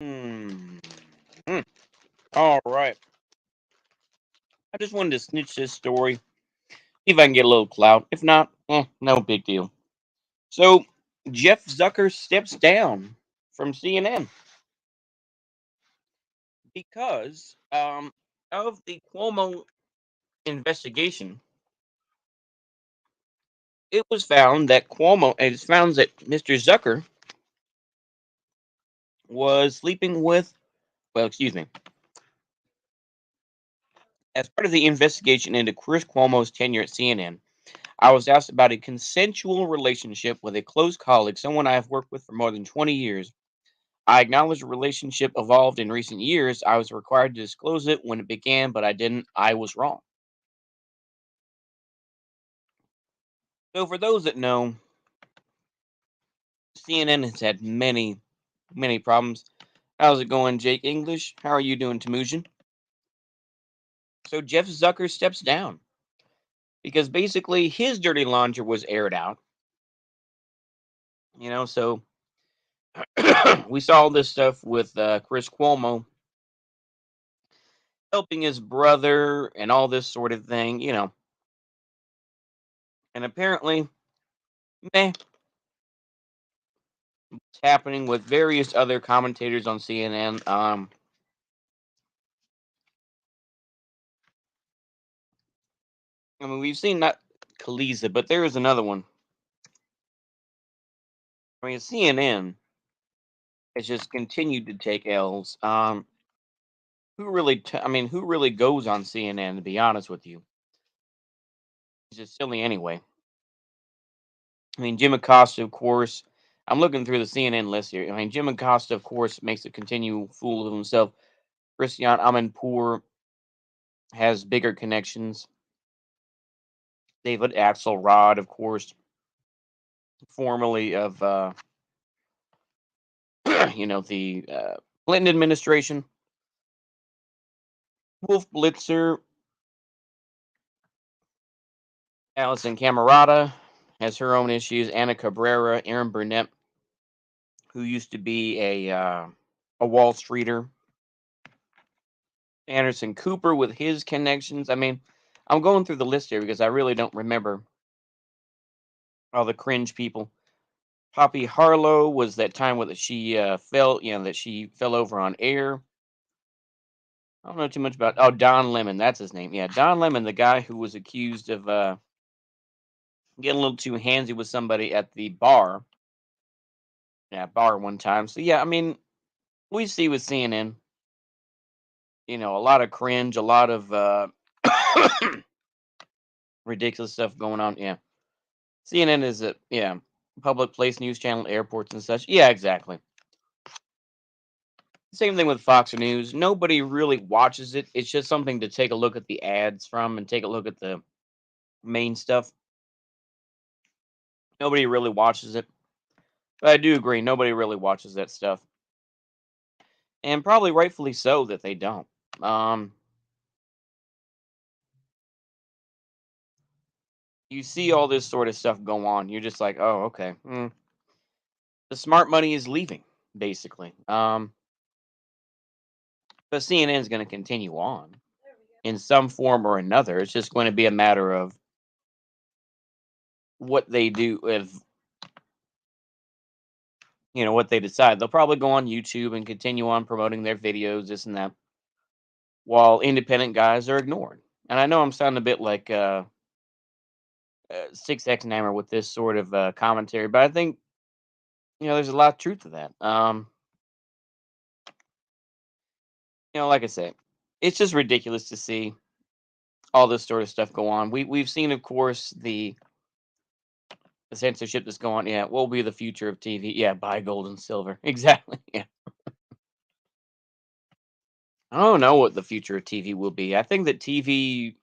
Hmm. Hmm. All right. I just wanted to snitch this story. See if I can get a little clout. If not, no big deal. So, Jeff Zucker steps down from CNN because of the Cuomo investigation. It was found that it's found that Mr. Zucker was sleeping with, well, excuse me, as part of the investigation into Chris Cuomo's tenure at CNN. I was asked about a consensual relationship with a close colleague, someone I have worked with for more than 20 years. I acknowledge the relationship evolved in recent years. I was required to disclose it when it began, but I didn't. I was wrong. So, for those that know, CNN has had many, many problems. How's it going, Jake English? How are you doing, Temujin? So, Jeff Zucker steps down because basically his dirty laundry was aired out. So we saw all this stuff with Chris Cuomo helping his brother and all this sort of thing. And apparently, meh, it's happening with various other commentators on CNN. I mean, we've seen not Khaleesi, but there is another one. I mean, CNN has just continued to take L's. Who really goes on CNN? To be honest with you, it's just silly anyway. I mean, Jim Acosta, of course. I'm looking through the CNN list here. I mean, Jim Acosta, of course, makes a continual fool of himself. Christian Amanpour has bigger connections. David Axelrod, of course, formerly of the Clinton administration. Wolf Blitzer, Allison Camerata has her own issues. Anna Cabrera, Aaron Burnett, who used to be a Wall Streeter. Anderson Cooper with his connections. I mean, I'm going through the list here because I really don't remember all the cringe people. Poppy Harlow was that time with she that she fell over on air. I don't know too much about. Oh, Don Lemon, that's his name. Yeah, Don Lemon, the guy who was accused of getting a little too handsy with somebody at the bar. Yeah, bar one time. So yeah, I mean, we see with CNN, a lot of cringe, a lot of ridiculous stuff going on. Yeah, CNN is a public place news channel, airports and such. Yeah, exactly. Same thing with Fox News. Nobody really watches it. It's just something to take a look at the ads from and take a look at the main stuff. Nobody really watches it. But I do agree, nobody really watches that stuff. And probably rightfully so that they don't. Um, you see all this sort of stuff go on. You're just like, oh, okay. The smart money is leaving, basically. But CNN is going to continue on in some form or another. It's just going to be a matter of what they do if what they decide. They'll probably go on YouTube and continue on promoting their videos, this and that, while independent guys are ignored. And I know I'm sounding a bit like 6X Nammer with this sort of commentary, but I think there's a lot of truth to that. Like I say, it's just ridiculous to see all this sort of stuff go on. We've seen, of course, the censorship that's going on. Yeah, what will be the future of TV? Yeah, buy gold and silver. Exactly. Yeah. I don't know what the future of TV will be. I think that TV.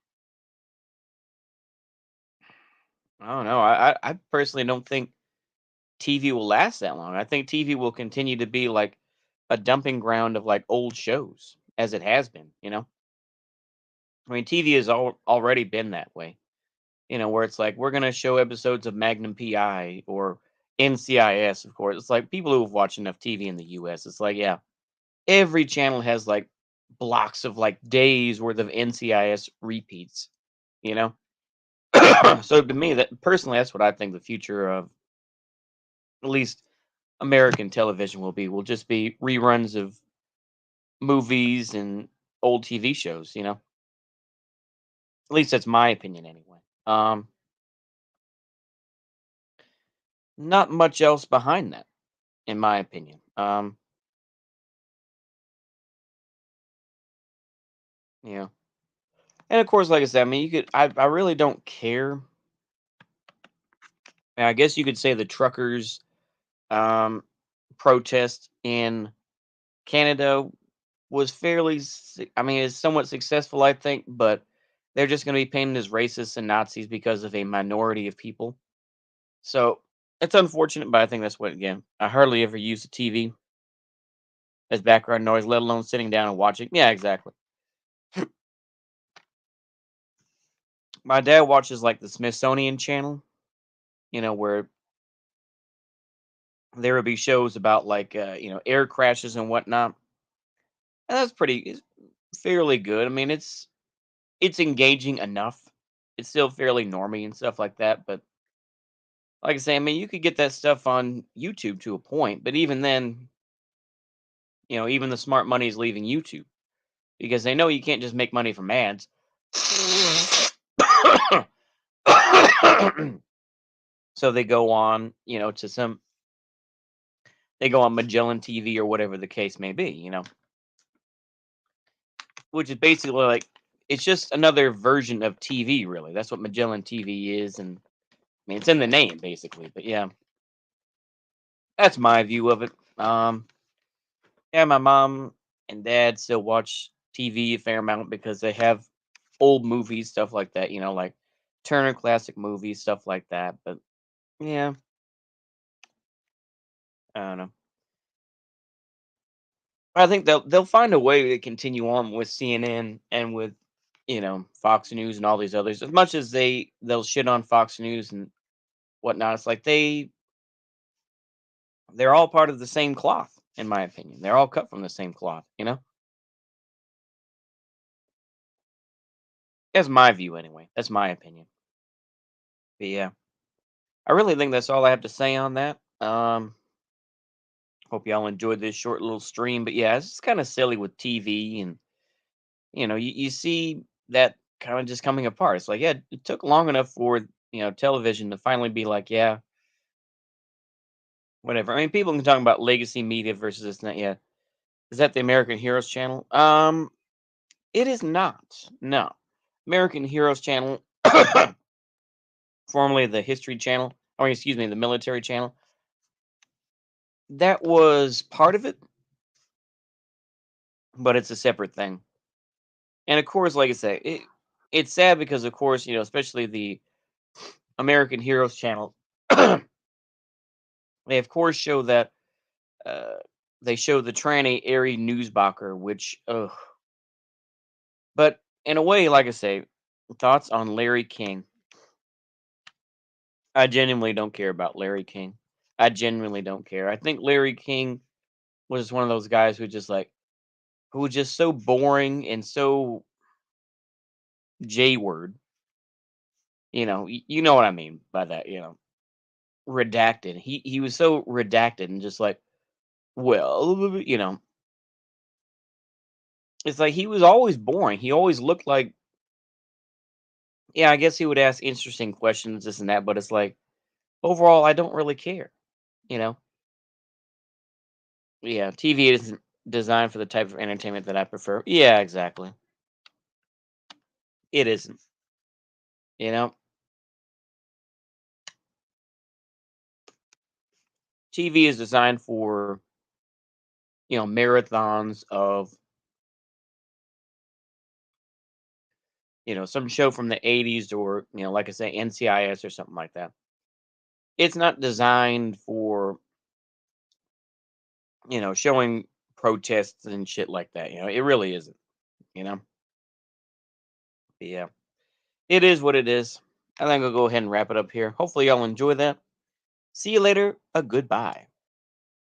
I don't know. I personally don't think TV will last that long. I think TV will continue to be like a dumping ground of like old shows, as it has been. I mean, TV has already been that way. Where it's like we're gonna show episodes of Magnum PI or NCIS. Of course, it's like people who have watched enough TV in the U.S. It's like, yeah, every channel has like blocks of like days worth of NCIS repeats, you know? So to me, that personally, that's what I think the future of at least American television will be. Will just be reruns of movies and old TV shows, you know? At least that's my opinion anyway. Not much else behind that, in my opinion. You know. And of course, like I said, I mean, I really don't care. And I guess you could say the truckers um, protest in Canada was I mean, it's somewhat successful, I think, but they're just going to be painted as racists and Nazis because of a minority of people. So it's unfortunate, but I think that's what, again, I hardly ever use the TV as background noise, let alone sitting down and watching. Yeah, exactly. My dad watches like the Smithsonian Channel, where there would be shows about like, air crashes and whatnot. And that's it's fairly good. I mean, it's engaging enough. It's still fairly normy and stuff like that, but like I say, I mean, you could get that stuff on YouTube to a point, but even then, even the smart money is leaving YouTube because they know you can't just make money from ads. So they go on, they go on Magellan TV or whatever the case may be, which is basically like it's just another version of TV, really. That's what Magellan TV is, and I mean it's in the name basically. But yeah, that's my view of it. Yeah, my mom and dad still watch TV a fair amount because they have old movies, stuff like that, like Turner Classic Movies, stuff like that. But yeah, I don't know. I think they'll find a way to continue on with CNN and with Fox News and all these others. As much as they'll shit on Fox News and whatnot, it's like they're all part of the same cloth, in my opinion. They're all cut from the same cloth. That's my view anyway. That's my opinion. But yeah, I really think that's all I have to say on that. Hope y'all enjoyed this short little stream. But yeah, it's kind of silly with TV, and you see that kind of just coming apart. It's like, yeah, it took long enough for television to finally be like, yeah, whatever. I mean, people can talk about legacy media versus this and that. Yeah, is that the American Heroes channel? It is not. No, American Heroes channel, formerly the History channel, or excuse me, the Military channel. That was part of it, but it's a separate thing. And of course, like I say, it's sad because of course, especially the American Heroes channel, they of course show that uh, they show the tranny Ari Newsbacher, which, ugh. But in a way, like I say, thoughts on Larry King. I genuinely don't care about Larry King. I genuinely don't care. I think Larry King was one of those guys who was just so boring and so J word. You know what I mean by that. Redacted. He was so redacted and just like, well, it's like he was always boring. He always looked like, yeah, I guess he would ask interesting questions, this and that, but it's like overall, I don't really care. You know, yeah, TV isn't designed for the type of entertainment that I prefer. Yeah, exactly. It isn't. You know, TV is designed for marathons of some show from the '80s or like I say NCIS or something like that. It's not designed for showing protests and shit like that. It really isn't. You know, but yeah, it is what it is. I think I'll go ahead and wrap it up here. Hopefully, y'all enjoy that. See you later. A goodbye.